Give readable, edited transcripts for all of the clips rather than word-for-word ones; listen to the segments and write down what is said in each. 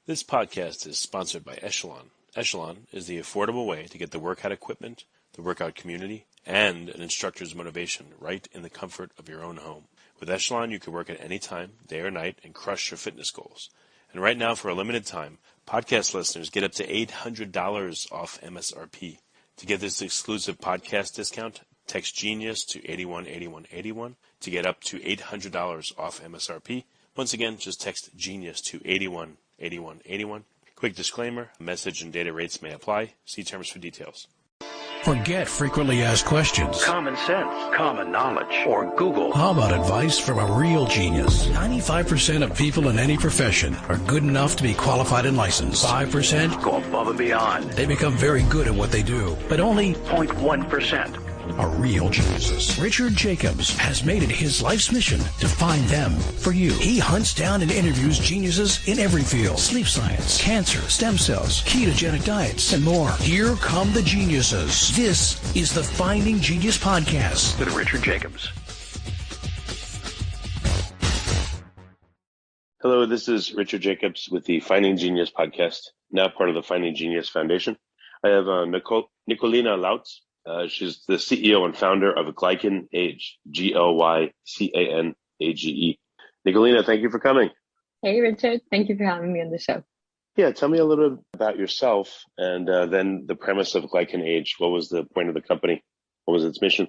This podcast is sponsored by Echelon. Echelon is the affordable way to get the workout equipment, the workout community, and an instructor's motivation right in the comfort of your own home. With Echelon, you can work at any time, day or night, and crush your fitness goals. And right now, for a limited time, podcast listeners get up to $800 off MSRP. To get this exclusive podcast discount, text GENIUS to 818181 to get up to $800 off MSRP. Once again, just text GENIUS to 818181. Quick disclaimer, message and data rates may apply. See terms for details. Forget frequently asked questions. Common sense, common knowledge, or Google. How about advice from a real genius? 95% of people in any profession are good enough to be qualified and licensed. 5% go above and beyond. They become very good at what they do, but only 0.1% are real geniuses. Richard Jacobs has made it his life's mission to find them for you. He hunts down and interviews geniuses in every field: sleep science, cancer, stem cells, ketogenic diets, and more. Here come the geniuses. This is the Finding Genius Podcast with Richard Jacobs. Hello, this is Richard Jacobs with the Finding Genius Podcast, now part of the Finding Genius Foundation. I have Nikolina Lauc. She's the CEO and founder of GlycanAge, Glycanage. Nikolina, thank you for coming. Hey, Richard. Thank you for having me on the show. Yeah, tell me a little bit about yourself and then the premise of GlycanAge. What was the point of the company? What was its mission?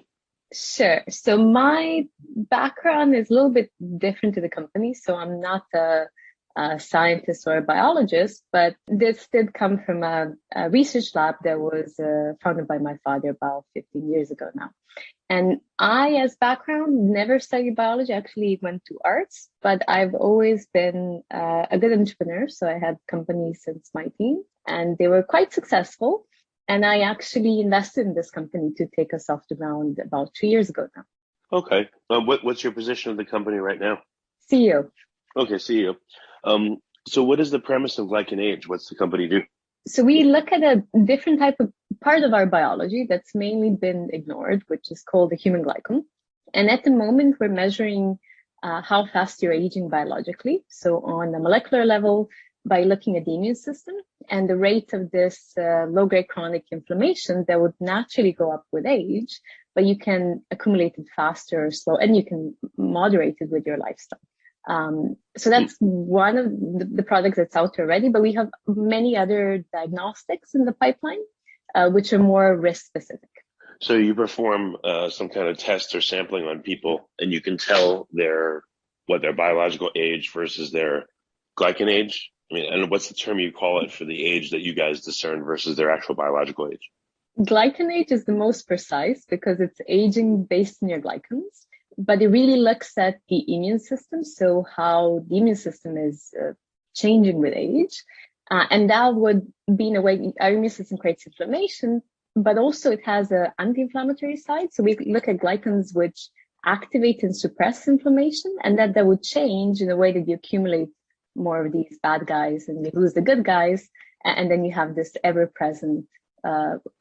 Sure. So my background is a little bit different to the company. So I'm not a scientist or a biologist, but this did come from a research lab that was founded by my father about 15 years ago now. And I, as background, never studied biology, actually went to arts, but I've always been a good entrepreneur. So I had companies since my teens, and they were quite successful. And I actually invested in this company to take us off the ground about 3 years ago now. Okay. What's your position of the company right now? CEO. Okay, CEO. So what is the premise of GlycanAge? What's the company do? So we look at a different type of part of our biology that's mainly been ignored, which is called the human glycan. And at the moment, we're measuring how fast you're aging biologically. So on a molecular level, by looking at the immune system and the rate of this low-grade chronic inflammation that would naturally go up with age, but you can accumulate it faster or slow, and you can moderate it with your lifestyle. So that's one of the products that's out there already, but we have many other diagnostics in the pipeline, which are more risk specific. So you perform some kind of test or sampling on people, and you can tell their biological age versus their glycan age. I mean, and what's the term you call it for the age that you guys discern versus their actual biological age? GlycanAge is the most precise because it's aging based on your glycans. But it really looks at the immune system, so how the immune system is changing with age. And that would be, in a way, our immune system creates inflammation, but also it has an anti-inflammatory side. So we look at glycans which activate and suppress inflammation, and that would change in a way that you accumulate more of these bad guys and you lose the good guys. And then you have this ever-present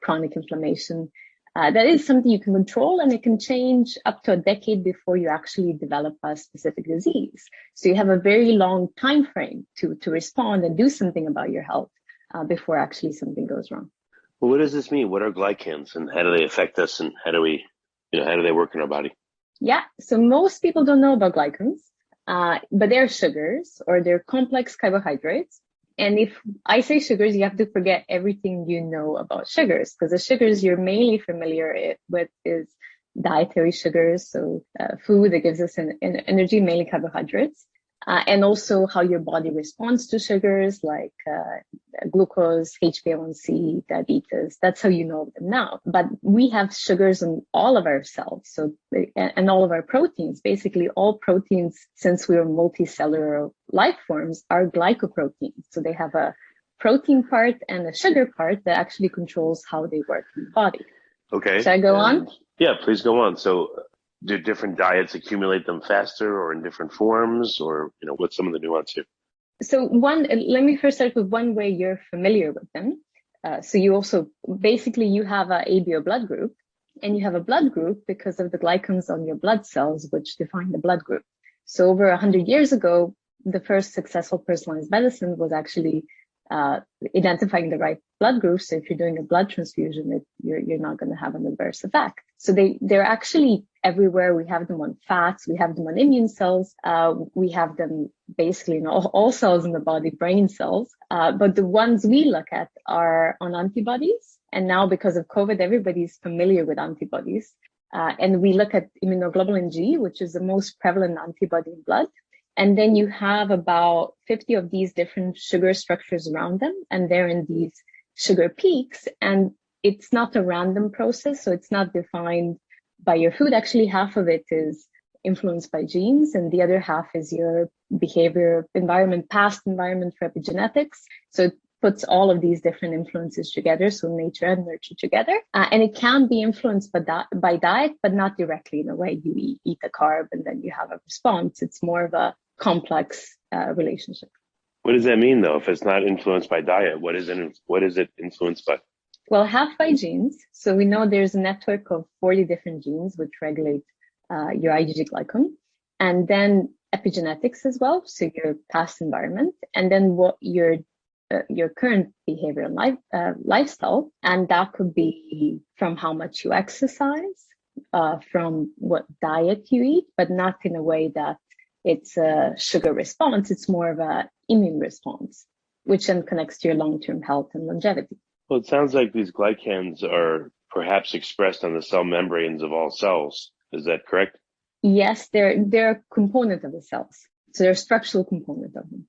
chronic inflammation. That is something you can control, and it can change up to a decade before you actually develop a specific disease. So you have a very long time frame to respond and do something about your health before actually something goes wrong. Well, what does this mean? What are glycans, and how do they affect us, and how do they work in our body? Yeah, so most people don't know about glycans, but they're sugars, or they're complex carbohydrates. And if I say sugars, you have to forget everything you know about sugars, because the sugars you're mainly familiar with is dietary sugars, so food that gives us an energy, mainly carbohydrates, and also how your body responds to sugars like glucose, HbA1c, diabetes. That's how you know them now. But we have sugars in all of our cells, and all of our proteins. Basically, all proteins, since we are multicellular life forms, are glycoproteins. So they have a protein part and a sugar part that actually controls how they work in the body. Okay. Should I go on? Yeah, please go on. So do different diets accumulate them faster or in different forms, or what's some of the nuance here? So let me first start with one way you're familiar with them. So you also, basically you have a ABO blood group, and you have a blood group because of the glycans on your blood cells, which define the blood group. So over 100 years ago, the first successful personalized medicine was actually identifying the right blood group. So if you're doing a blood transfusion, you're not going to have an adverse effect. So they're actually everywhere. We have them on fats, we have them on immune cells, we have them basically in all cells in the body, brain cells. But the ones we look at are on antibodies. And now because of COVID, everybody's familiar with antibodies. And we look at immunoglobulin G, which is the most prevalent antibody in blood. And then you have about 50 of these different sugar structures around them, and they're in these sugar peaks. And it's not a random process, so it's not defined by your food. Actually, half of it is influenced by genes, and the other half is your behavior, environment, past environment for epigenetics. So it puts all of these different influences together, so nature and nurture together. And it can be influenced by diet, but not directly in a way you eat a carb and then you have a response. It's more of a complex relationship. What does that mean, though? If it's not influenced by diet, what is it influenced by? Well, half by genes. So we know there's a network of 40 different genes which regulate your IgG glycan, and then epigenetics as well, so your past environment, and then what your current behavior and lifestyle, and that could be from how much you exercise, from what diet you eat, but not in a way that it's a sugar response. It's more of an immune response, which then connects to your long-term health and longevity. Well, it sounds like these glycans are perhaps expressed on the cell membranes of all cells. Is that correct? Yes, they're a component of the cells. So they're a structural component of them.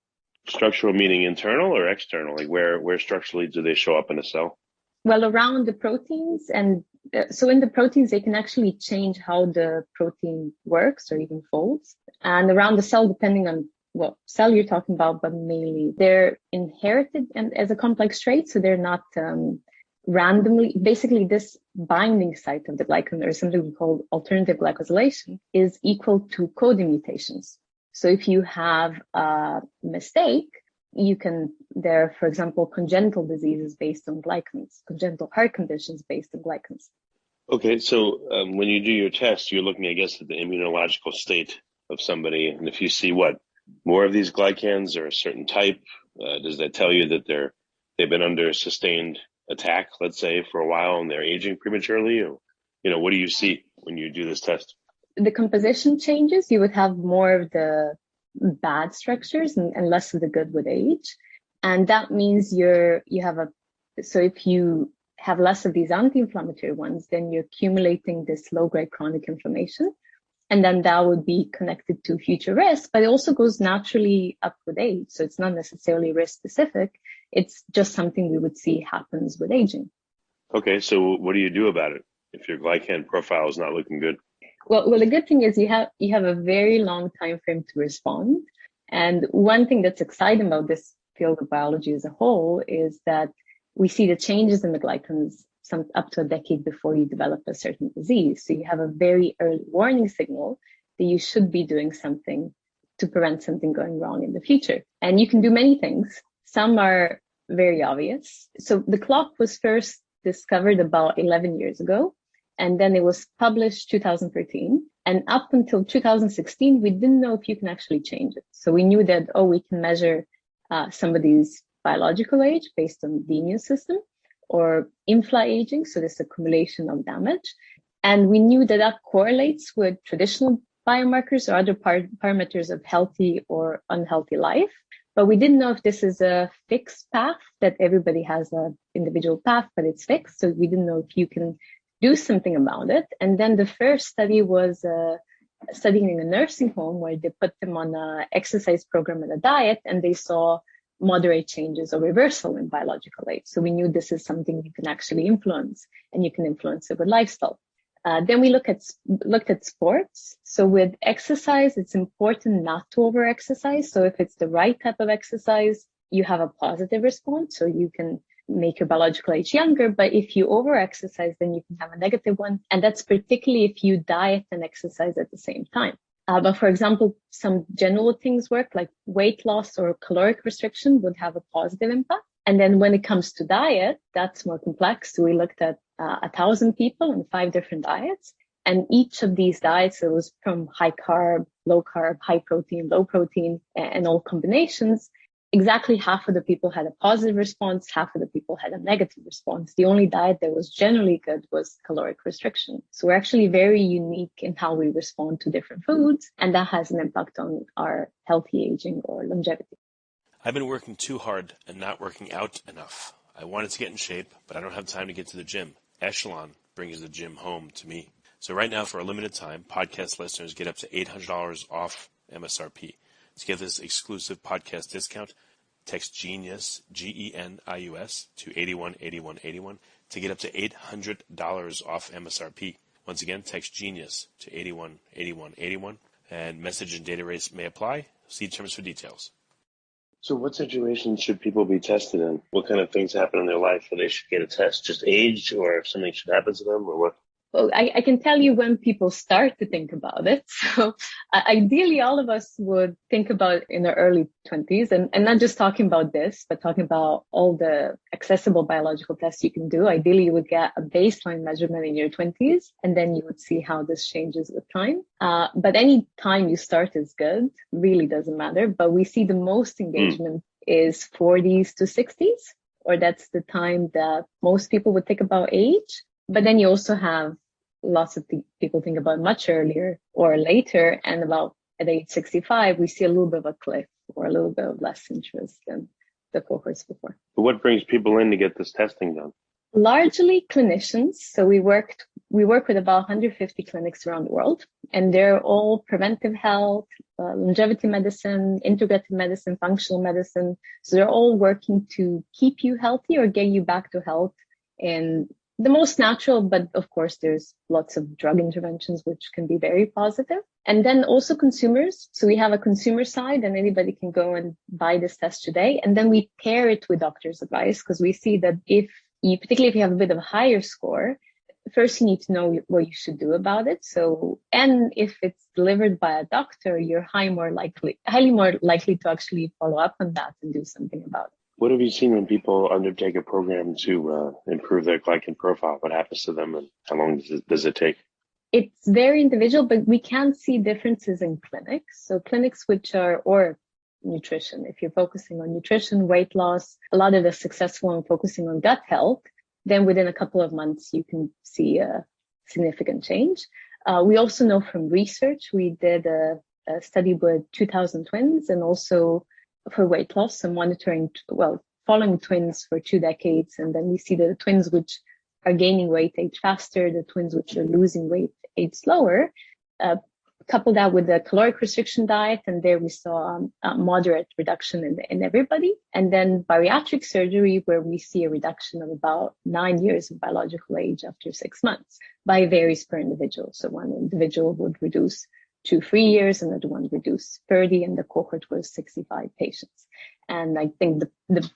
Structural meaning internal or external? Like where structurally do they show up in a cell? Well, around the proteins, and so in the proteins, they can actually change how the protein works or even folds. And around the cell, depending on what cell you're talking about, but mainly they're inherited and as a complex trait. So they're not randomly, basically this binding site of the glycan, or something we call alternative glycosylation, is equal to coding mutations. So if you have a mistake, there are, for example, congenital diseases based on glycans, congenital heart conditions based on glycans. Okay, so when you do your test, you're looking, I guess, at the immunological state of somebody. And if you see more of these glycans or a certain type, does that tell you that they've been under sustained attack, let's say, for a while and they're aging prematurely? Or, what do you see when you do this test? The composition changes. You would have more of the bad structures and less of the good with age. And that means so if you have less of these anti-inflammatory ones, then you're accumulating this low-grade chronic inflammation. And then that would be connected to future risk, but it also goes naturally up with age. So it's not necessarily risk specific. It's just something we would see happens with aging. Okay, so what do you do about it if your glycan profile is not looking good? Well, the good thing is you have a very long time frame to respond. And one thing that's exciting about this field of biology as a whole is that we see the changes in the glycans up to a decade before you develop a certain disease. So you have a very early warning signal that you should be doing something to prevent something going wrong in the future. And you can do many things. Some are very obvious. So the clock was first discovered about 11 years ago. And then it was published 2013. And up until 2016, we didn't know if you can actually change it. So we knew that, we can measure somebody's biological age based on the immune system, or infla-aging, so this accumulation of damage. And we knew that correlates with traditional biomarkers or other parameters of healthy or unhealthy life. But we didn't know if this is a fixed path, that everybody has an individual path, but it's fixed. So we didn't know if you can do something about it. And then the first study was studying in a nursing home where they put them on an exercise program and a diet, and they saw moderate changes or reversal in biological age. So we knew this is something you can actually influence, and you can influence it with lifestyle. Then we looked at sports. So with exercise, it's important not to over-exercise. So if it's the right type of exercise, you have a positive response, so you can make your biological age younger. But if you over-exercise, then you can have a negative one. And that's particularly if you diet and exercise at the same time. But for example, some general things work, like weight loss or caloric restriction would have a positive impact. And then when it comes to diet, that's more complex. So we looked at 1,000 people and 5 different diets. And each of these diets, it was from high carb, high protein, low protein, and all combinations. Exactly half of the people had a positive response, half of the people had a negative response. The only diet that was generally good was caloric restriction. So we're actually very unique in how we respond to different foods, and that has an impact on our healthy aging or longevity. I've been working too hard and not working out enough. I wanted to get in shape, but I don't have time to get to the gym. Echelon brings the gym home to me. So right now, for a limited time, podcast listeners get up to $800 off MSRP. To get this exclusive podcast discount, text GENIUS, GENIUS, to 818181 to get up to $800 off MSRP. Once again, text GENIUS to 818181, and message and data rates may apply. See terms for details. So what situations should people be tested in? What kind of things happen in their life where they should get a test? Just age, or if something should happen to them, or what? Well, I can tell you when people start to think about it. So ideally, all of us would think about in our early 20s, and not just talking about this, but talking about all the accessible biological tests you can do. Ideally, you would get a baseline measurement in your 20s, and then you would see how this changes with time. But any time you start is good, really doesn't matter. But we see the most engagement is 40s to 60s, or that's the time that most people would think about age. But then you also have lots of people think about much earlier or later, and about at age 65, we see a little bit of a cliff or a little bit of less interest than the cohorts before. But what brings people in to get this testing done? Largely clinicians. So we work with about 150 clinics around the world, and they're all preventive health, longevity medicine, integrative medicine, functional medicine. So they're all working to keep you healthy or get you back to health in the most natural, but of course there's lots of drug interventions which can be very positive. And then also consumers. So we have a consumer side, and anybody can go and buy this test today. And then we pair it with doctor's advice, because we see that particularly if you have a bit of a higher score, first you need to know what you should do about it. So, and if it's delivered by a doctor, you're highly more likely to actually follow up on that and do something about it. What have you seen when people undertake a program to improve their glycan profile? What happens to them, and how long does it take? It's very individual, but we can see differences in clinics. So clinics or nutrition, if you're focusing on nutrition, weight loss, a lot of the successful one focusing on gut health, then within a couple of months, you can see a significant change. We also know from research, we did a study with 2,000 twins, and also for weight loss and following twins for 2 decades. And then we see that the twins which are gaining weight age faster, the twins which are losing weight age slower. Couple that with the caloric restriction diet, and there we saw a moderate reduction in everybody. And then bariatric surgery, where we see a reduction of about 9 years of biological age after 6 months, by varies per individual. So one individual would reduce 2-3 years, and another one reduced 30, and the cohort was 65 patients. And I think the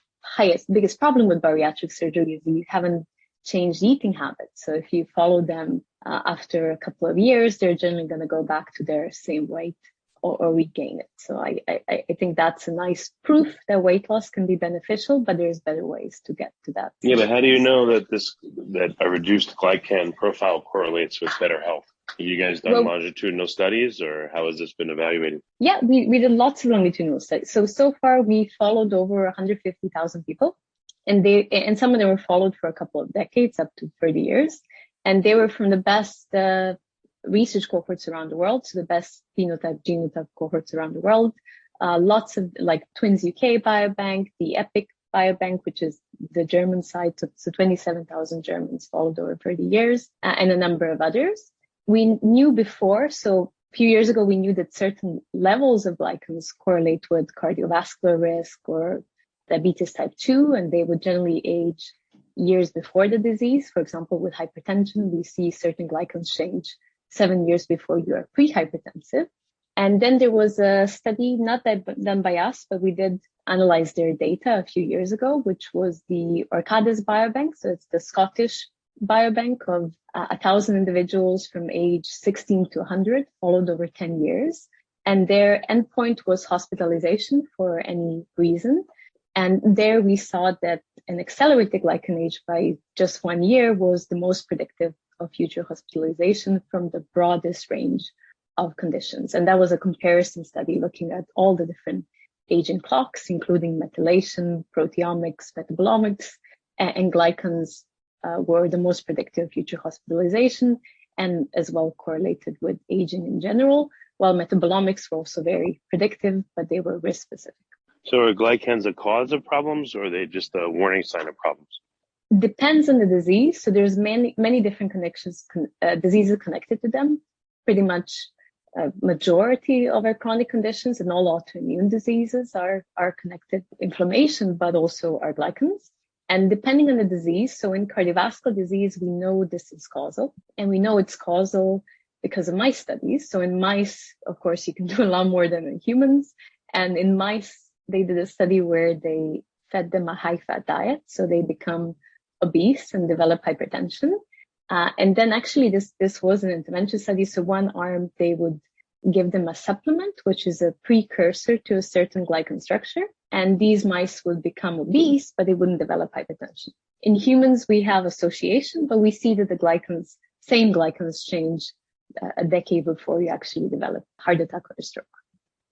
biggest problem with bariatric surgery is you haven't changed eating habits. So if you follow them after a couple of years, they're generally going to go back to their same weight or regain it. So I think that's a nice proof that weight loss can be beneficial, but there's better ways to get to that. Yeah, but how do you know that a reduced glycan profile correlates with better health? Have you guys done longitudinal studies, or how has this been evaluated? Yeah, we did lots of longitudinal studies. So far we followed over 150,000 people, and some of them were followed for a couple of decades, up to 30 years. And they were from the best research cohorts around the world, so the best phenotype, genotype cohorts around the world. Lots of like Twins UK Biobank, the EPIC Biobank, which is the German side, so 27,000 Germans followed over 30 years, and a number of others. We knew before, so a few years ago, we knew that certain levels of glycans correlate with cardiovascular risk or diabetes type 2, and they would generally age years before the disease. For example, with hypertension, we see certain glycans change 7 years before you are pre-hypertensive. And then there was a study, not done by us, but we did analyze their data a few years ago, which was the Orcades Biobank. So it's the Scottish biobank of 1,000 individuals from age 16 to 100, followed over 10 years. And their endpoint was hospitalization for any reason. And there we saw that an accelerated GlycanAge by just 1 year was the most predictive of future hospitalization from the broadest range of conditions. And that was a comparison study looking at all the different aging clocks, including methylation, proteomics, metabolomics, and glycans were the most predictive of future hospitalization and as well correlated with aging in general, while metabolomics were also very predictive, but they were risk specific. So are glycans a cause of problems, or are they just a warning sign of problems? Depends on the disease. So there's many different diseases connected to them. Pretty much majority of our chronic conditions and all autoimmune diseases are connected to inflammation, but also our glycans. And depending on the disease, so in cardiovascular disease, we know this is causal, and we know it's causal because of mice studies. So in mice, of course, you can do a lot more than in humans. And in mice, they did a study where they fed them a high-fat diet, so they become obese and develop hypertension. And then actually this was an intervention study. So one arm, they would give them a supplement, which is a precursor to a certain glycan structure. And these mice would become obese, but they wouldn't develop hypertension. In humans, we have association, but we see that the same glycans change a decade before you actually develop heart attack or stroke.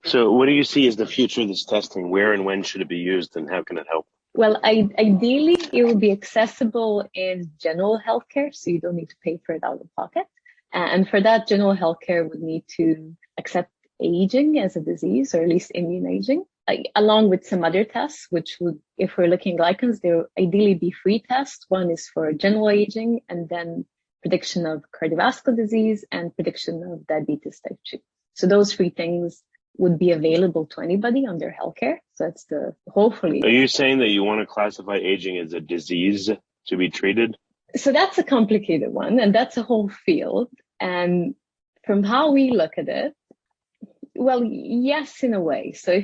So what do you see as the future of this testing? Where and when should it be used, and how can it help? Well, ideally, it will be accessible in general healthcare, so you don't need to pay for it out of pocket. And for that, general healthcare would need to accept aging as a disease, or at least immune aging, along with some other tests, which would, if we're looking at glycans, there would ideally be free tests. One is for general aging, and then prediction of cardiovascular disease and prediction of diabetes type 2. So those three things would be available to anybody on their healthcare. So that's hopefully. Are you saying that you want to classify aging as a disease to be treated? So that's a complicated one, and that's a whole field. And from how we look at it, well, yes, in a way. So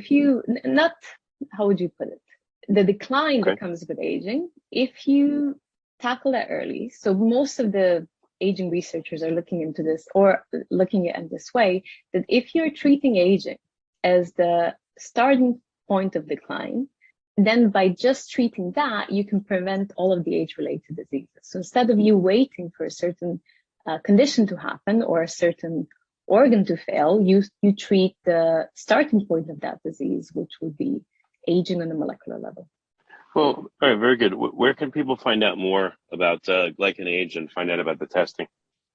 how would you put it? The decline that comes with aging, if you tackle that early, so most of the aging researchers are looking into this, or looking at it this way, that if you're treating aging as the starting point of decline, then by just treating that, you can prevent all of the age-related diseases. So instead of you waiting for a certain condition to happen or a certain organ to fail, you treat the starting point of that disease, which would be aging on a molecular level. Well, all right, very good. Where can people find out more about GlycanAge and find out about the testing?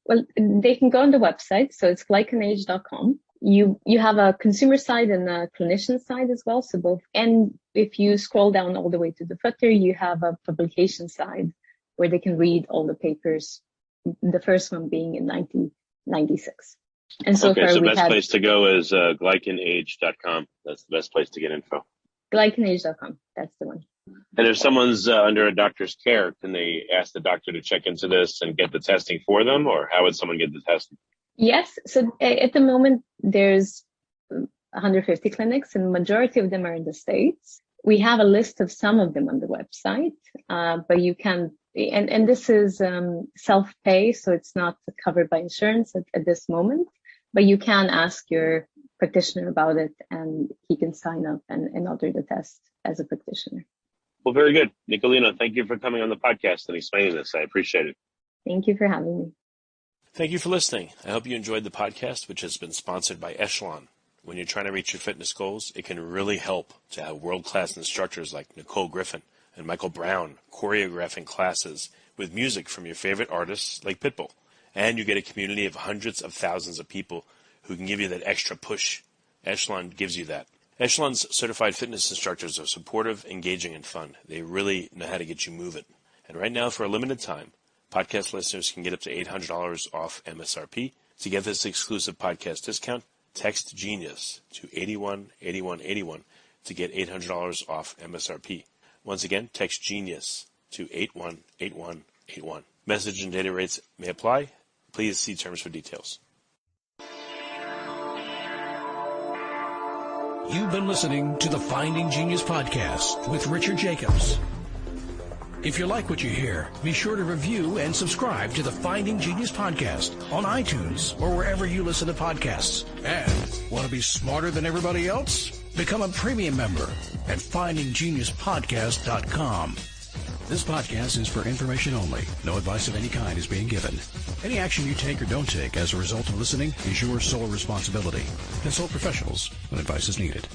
Well, they can go on the website. So it's GlycanAge.com. You have a consumer side and a clinician side as well. So both. And if you scroll down all the way to the footer, you have a publication side where they can read all the papers, the first one being in 1996. And so okay, so the best place to go is GlycanAge.com. That's the best place to get info. GlycanAge.com. That's the one. And if someone's under a doctor's care, can they ask the doctor to check into this and get the testing for them, or how would someone get the testing? Yes. So at the moment, there's 150 clinics, and the majority of them are in the States. We have a list of some of them on the website, but you can, and this is self-pay, so it's not covered by insurance at this moment, but you can ask your practitioner about it, and he can sign up and order the test as a practitioner. Well, very good. Nikolina, thank you for coming on the podcast and explaining this. I appreciate it. Thank you for having me. Thank you for listening. I hope you enjoyed the podcast, which has been sponsored by Echelon. When you're trying to reach your fitness goals, it can really help to have world-class instructors like Nicole Griffin and Michael Brown choreographing classes with music from your favorite artists like Pitbull. And you get a community of hundreds of thousands of people who can give you that extra push. Echelon gives you that. Echelon's certified fitness instructors are supportive, engaging, and fun. They really know how to get you moving. And right now, for a limited time, podcast listeners can get up to $800 off MSRP. To get this exclusive podcast discount, text GENIUS to 818181 to get $800 off MSRP. Once again, text GENIUS to 818181. Message and data rates may apply. Please see terms for details. You've been listening to the Finding Genius podcast with Richard Jacobs. If you like what you hear, be sure to review and subscribe to the Finding Genius podcast on iTunes or wherever you listen to podcasts. And want to be smarter than everybody else? Become a premium member at FindingGeniusPodcast.com. This podcast is for information only. No advice of any kind is being given. Any action you take or don't take as a result of listening is your sole responsibility. Consult professionals when advice is needed.